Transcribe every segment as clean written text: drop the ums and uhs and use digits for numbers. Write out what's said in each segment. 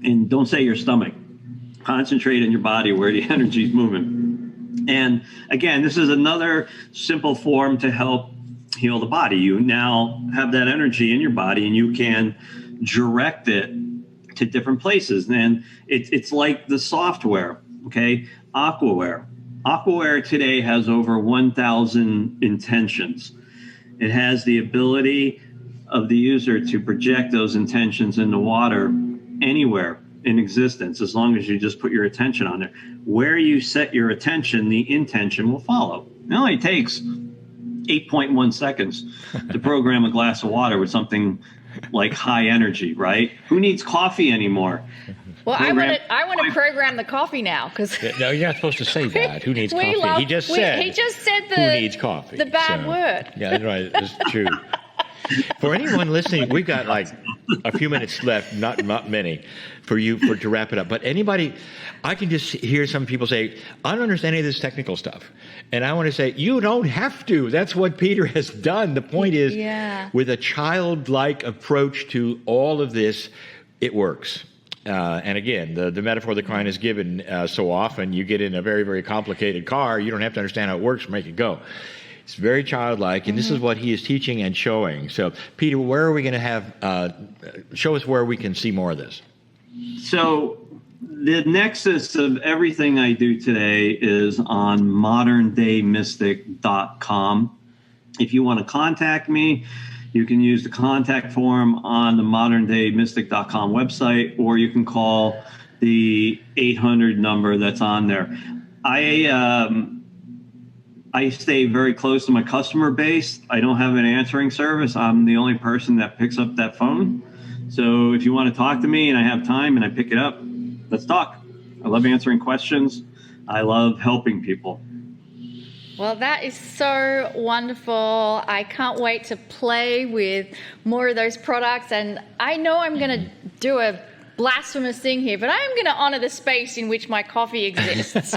And don't say your stomach. Concentrate in your body where the energy is moving. And again, this is another simple form to help heal the body. You now have that energy in your body and you can direct it to different places. And it's like the software, okay? Aquaware. Aquaware today has over 1,000 intentions. It has the ability of the user to project those intentions in the water anywhere in existence, as long as you just put your attention on there. Where you set your attention, the intention will follow. It only takes 8.1 seconds to program a glass of water with something like high energy, right? Who needs coffee anymore? Well, I want to program the coffee now because no, you're not supposed to say that. Who needs coffee? He just said who needs coffee. The bad word. Yeah, that's right. It's true. For anyone listening, we've got like a few minutes left, not many, to wrap it up. But anybody, I can just hear some people say, I don't understand any of this technical stuff. And I want to say, you don't have to. That's what Peter has done. The point is, with a childlike approach to all of this, it works. And again, the metaphor that Kryon has given so often, you get in a very, very complicated car, you don't have to understand how it works to make it go. It's very childlike, and this is what he is teaching and showing. So, Peter, where are we going to have, show us where we can see more of this. So, the nexus of everything I do today is on moderndaymystic.com. If you want to contact me, you can use the contact form on the moderndaymystic.com website, or you can call the 800 number that's on there. I stay very close to my customer base. I don't have an answering service. I'm the only person that picks up that phone. So if you want to talk to me and I have time and I pick it up, let's talk. I love answering questions. I love helping people. Well, that is so wonderful. I can't wait to play with more of those products. And I know I'm going to do a blasphemous thing here, but I'm going to honor the space in which my coffee exists.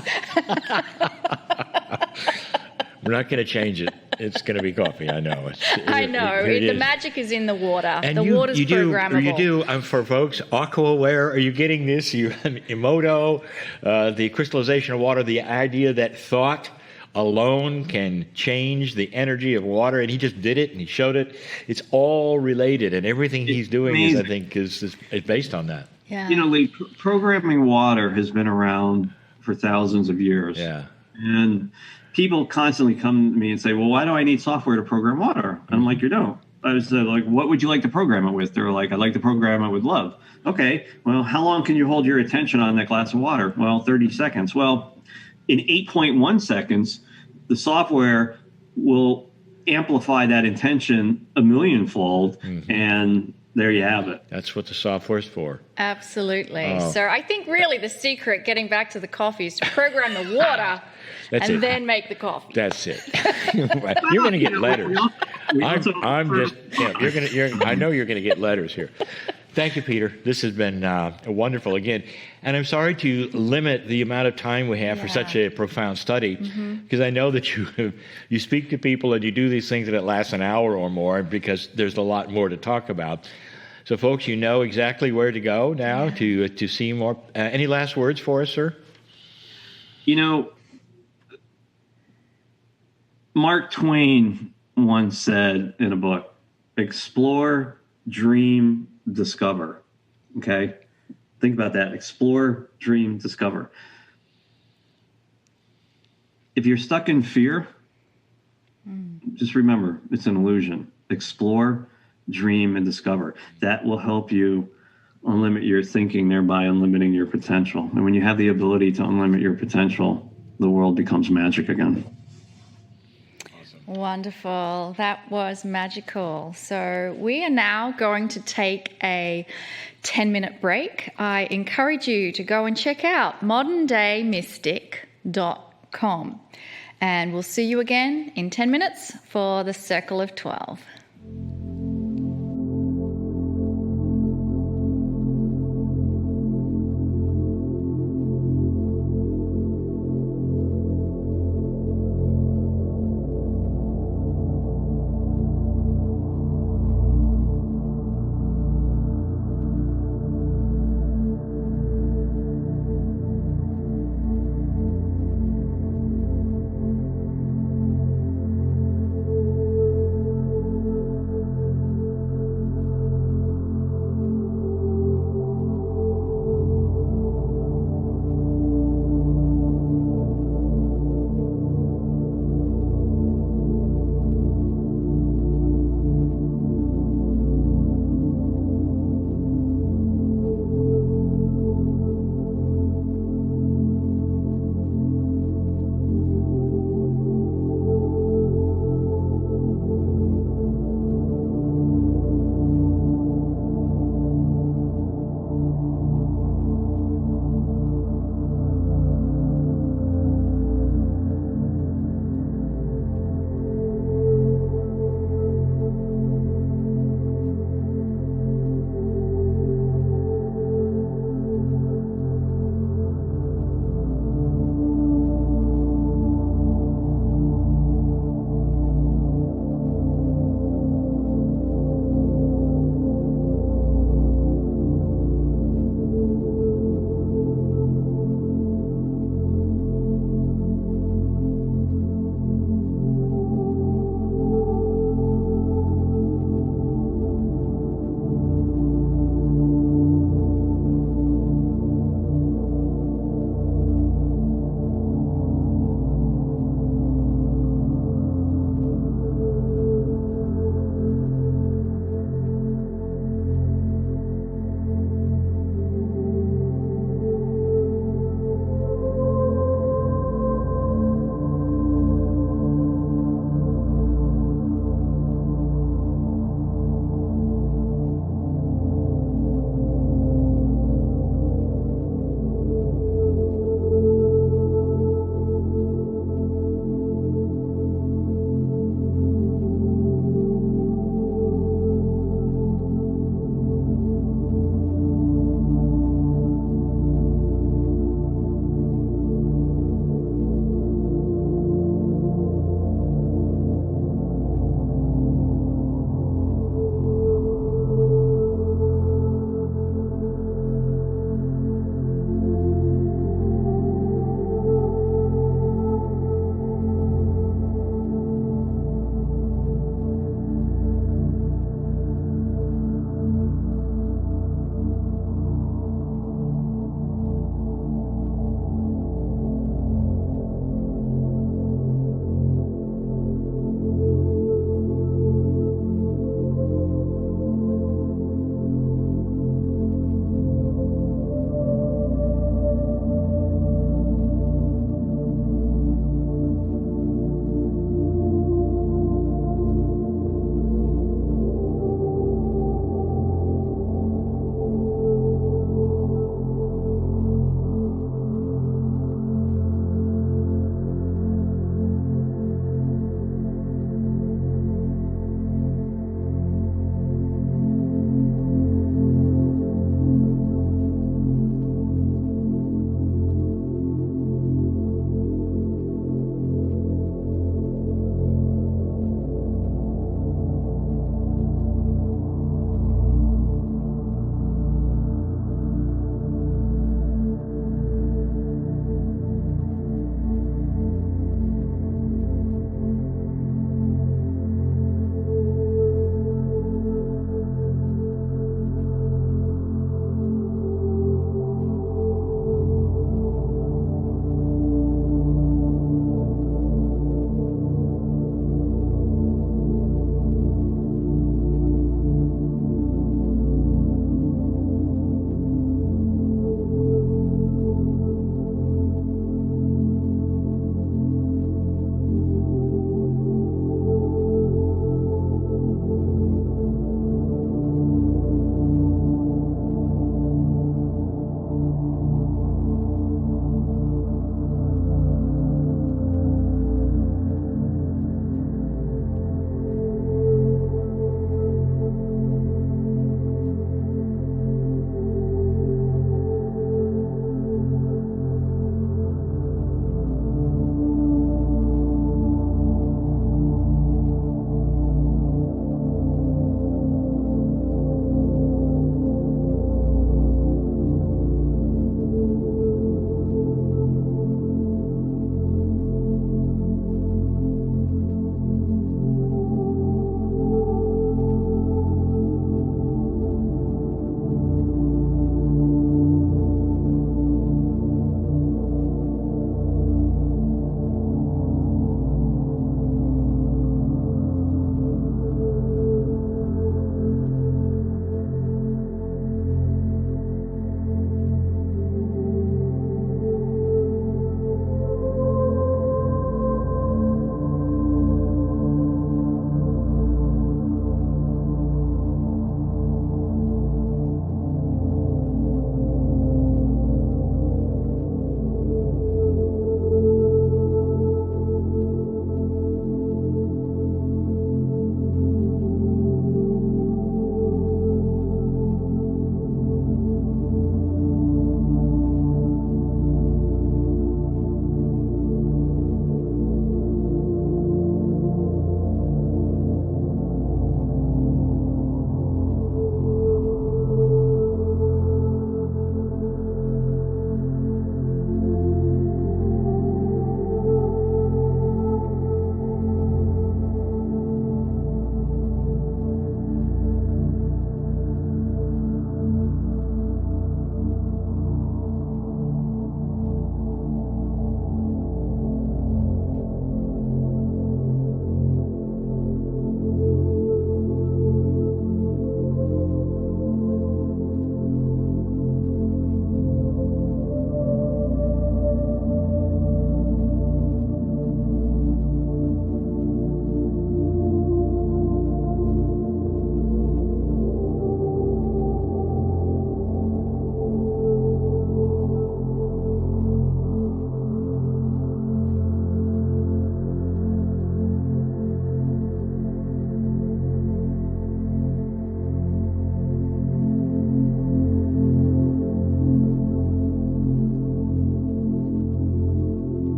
We're not going to change it. It's going to be coffee. I know. I know. The magic is in the water. And the water's programmable. You do. For folks, Aquaware, are you getting this? Emoto, the crystallization of water, the idea that thought alone can change the energy of water, and he just did it and he showed it. It's all related, and everything he's doing is, I think, is based on that. Yeah. You know, Lee, programming water has been around for thousands of years. Yeah. And people constantly come to me and say, well, why do I need software to program water? And I'm like, you don't. I was like, what would you like to program it with? They're like, I'd like to program it with love. Okay, well, how long can you hold your attention on that glass of water? Well, 30 seconds. Well, in 8.1 seconds, the software will amplify that intention a millionfold, and there you have it. That's what the software's for. Absolutely. Oh. So I think really the secret, getting back to the coffee, is to program the water then make the coffee. That's it. You're going to get letters. I know you're going to get letters here. Thank you, Peter. This has been wonderful again. And I'm sorry to limit the amount of time we have for such a profound study, because I know that you speak to people and you do these things and it lasts an hour or more, because there's a lot more to talk about. So, folks, you know exactly where to go now to see more. Any last words for us, sir? You know, Mark Twain once said in a book, explore, dream, discover. Okay? Think about that. Explore, dream, discover. If you're stuck in fear, just remember, it's an illusion. Explore, dream, and discover. That will help you unlimit your thinking, thereby unlimiting your potential. And when you have the ability to unlimit your potential, the world becomes magic again. Wonderful. That was magical. So we are now going to take a 10-minute break. I encourage you to go and check out moderndaymystic.com. And we'll see you again in 10 minutes for the Circle of 12.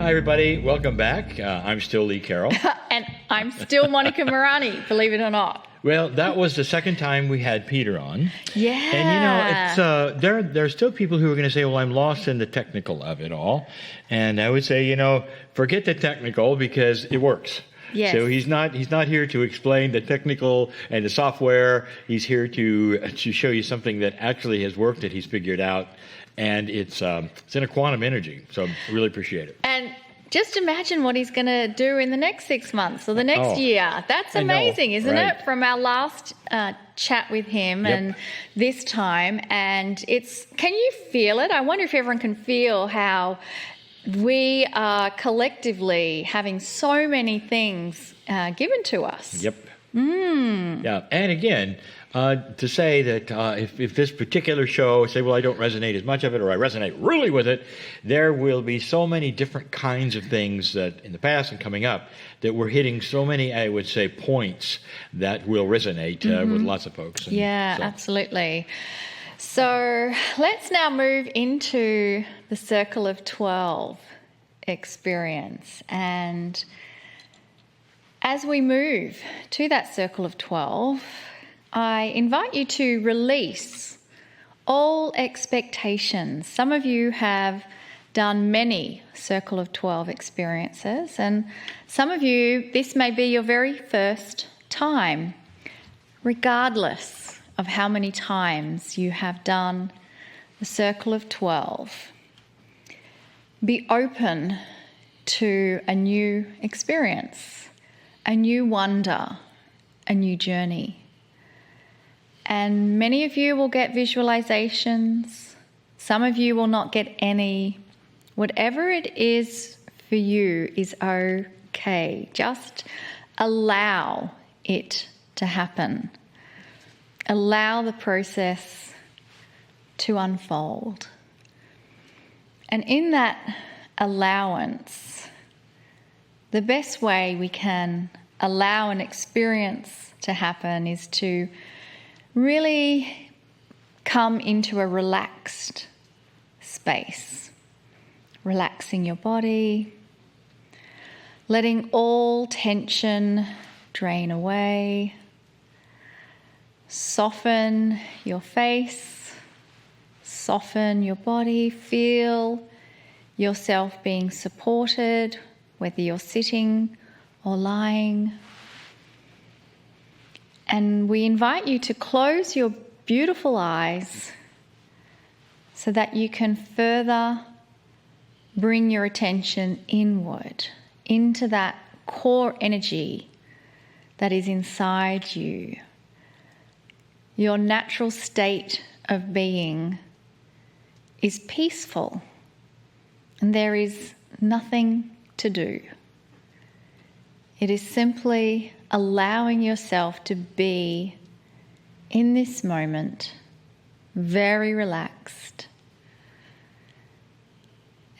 Hi, everybody. Welcome back. I'm still Lee Carroll. And I'm still Monica Morani, believe it or not. Well, that was the second time we had Peter on. Yeah. And, there are still people who are going to say, well, I'm lost in the technical of it all. And I would say, forget the technical because it works. Yes. So he's not here to explain the technical and the software. He's here to show you something that actually has worked, that he's figured out. And it's in a quantum energy. So I really appreciate it. And just imagine what he's going to do in the next 6 months or the next year. That's amazing, isn't it? From our last chat with him and this time. And can you feel it? I wonder if everyone can feel how we are collectively having so many things given to us. Yep. Yeah. And again, to say that if this particular show, say, well, I don't resonate as much of it, or I resonate really with it, there will be so many different kinds of things that in the past and coming up that we're hitting so many, I would say, points that will resonate with lots of folks. And Absolutely. So let's now move into the Circle of 12 experience. And as we move to that Circle of 12, I invite you to release all expectations. Some of you have done many Circle of 12 experiences, and some of you, this may be your very first time, regardless of how many times you have done the Circle of 12. Be open to a new experience, a new wonder, a new journey. And many of you will get visualizations. Some of you will not get any. Whatever it is for you is okay. Just allow it to happen. Allow the process to unfold. And in that allowance, the best way we can allow an experience to happen is to really come into a relaxed space. Relaxing your body, letting all tension drain away. Soften your face, soften your body, feel yourself being supported, whether you're sitting or lying. And we invite you to close your beautiful eyes so that you can further bring your attention inward into that core energy that is inside you. Your natural state of being is peaceful, and there is nothing to do. It is simply allowing yourself to be in this moment, very relaxed.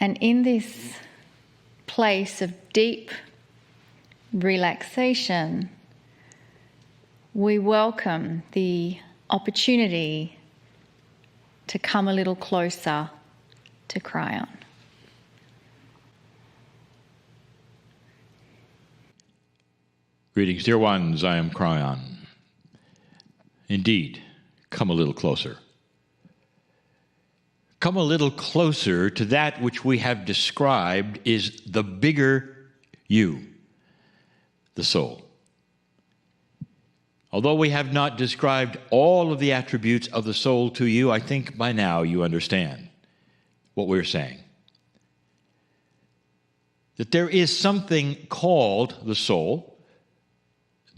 And in this place of deep relaxation, we welcome the opportunity to come a little closer to Kryon. Greetings, dear ones. I am Kryon. Indeed, come a little closer. Come a little closer to that which we have described is the bigger you, the soul. Although we have not described all of the attributes of the soul to you, I think by now you understand what we're saying. That there is something called the soul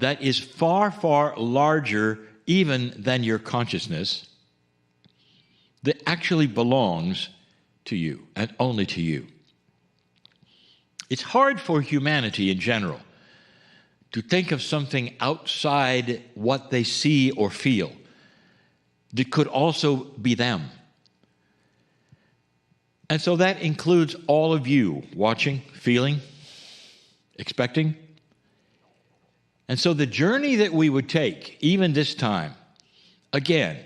that is far, far larger even than your consciousness, that actually belongs to you and only to you. It's hard for humanity in general to think of something outside what they see or feel that could also be them. And so that includes all of you watching, feeling, expecting. And so the journey that we would take, even this time, again,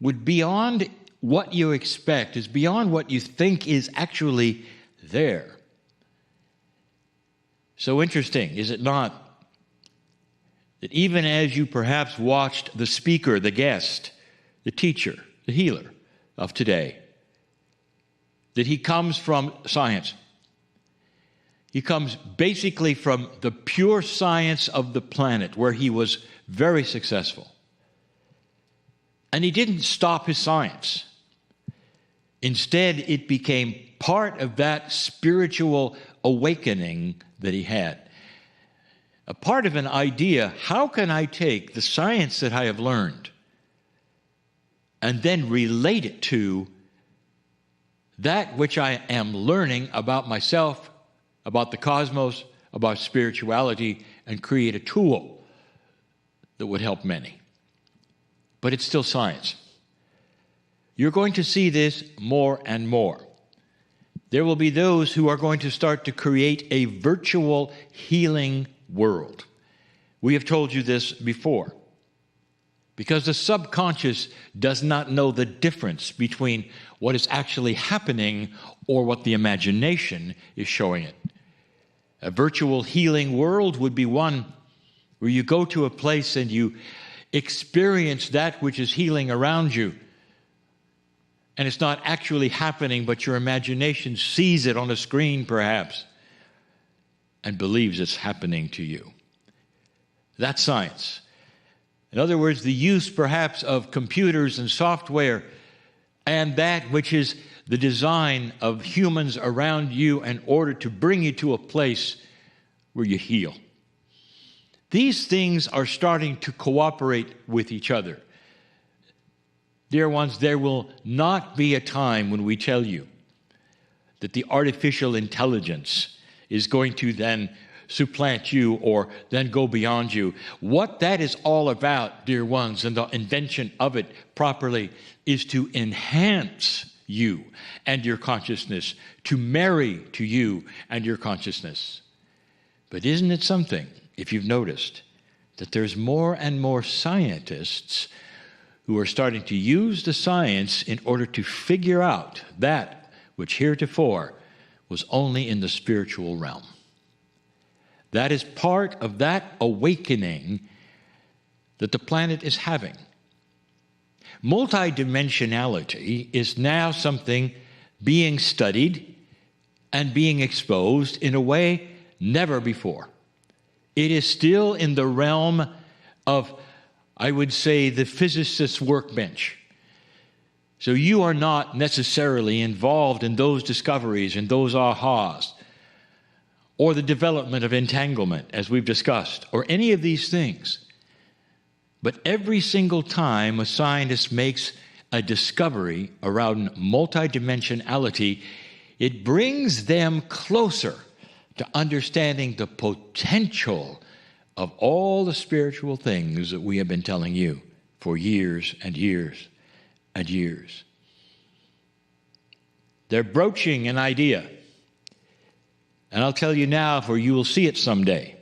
would beyond what you expect, is beyond what you think is actually there. So interesting, is it not? That even as you perhaps watched the speaker, the guest, the teacher, the healer of today, that he comes from science. He comes basically from the pure science of the planet, where he was very successful. And he didn't stop his science. Instead, it became part of that spiritual awakening that he had. A part of an idea: how can I take the science that I have learned and then relate it to that which I am learning about myself, about the cosmos, about spirituality, and create a tool that would help many? But it's still science. You're going to see this more and more. There will be those who are going to start to create a virtual healing world. We have told you this before, because the subconscious does not know the difference between what is actually happening or what the imagination is showing it. A virtual healing world would be one where you go to a place and you experience that which is healing around you, and it's not actually happening, but your imagination sees it on a screen perhaps and believes it's happening to you. That's science. In other words, the use perhaps of computers and software and that which is the design of humans around you in order to bring you to a place where you heal. These things are starting to cooperate with each other. Dear ones, there will not be a time when we tell you that the artificial intelligence is going to then supplant you or then go beyond you. What that is all about, dear ones, and the invention of it properly, is to enhance you and your consciousness, to marry to you and your consciousness. But isn't it something, if you've noticed, that there's more and more scientists who are starting to use the science in order to figure out that which heretofore was only in the spiritual realm. That is part of that awakening that the planet is having. Multidimensionality is now something being studied and being exposed in a way never before. It is still in the realm of, I would say, the physicist's workbench. So you are not necessarily involved in those discoveries and those ahas, or the development of entanglement, as we've discussed, or any of these things. But every single time a scientist makes a discovery around multidimensionality, it brings them closer to understanding the potential of all the spiritual things that we have been telling you for years and years and years. They're broaching an idea. And I'll tell you now, for you will see it someday.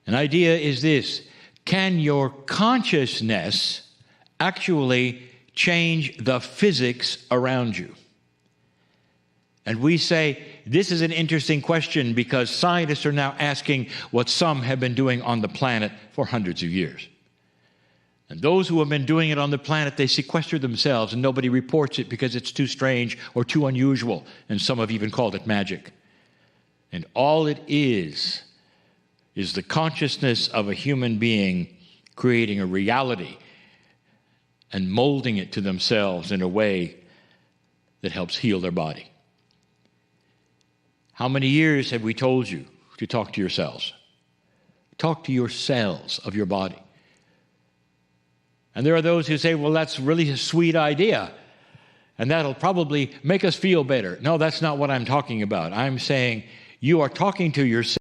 An idea is this: can your consciousness actually change the physics around you? And we say, this is an interesting question, because scientists are now asking what some have been doing on the planet for hundreds of years. And those who have been doing it on the planet, they sequester themselves and nobody reports it because it's too strange or too unusual. And some have even called it magic. And all it is the consciousness of a human being creating a reality and molding it to themselves in a way that helps heal their body. How many years have we told you to talk to yourselves? Talk to your cells of your body. And there are those who say, well, that's really a sweet idea, and that'll probably make us feel better. No, that's not what I'm talking about. I'm saying you are talking to yourself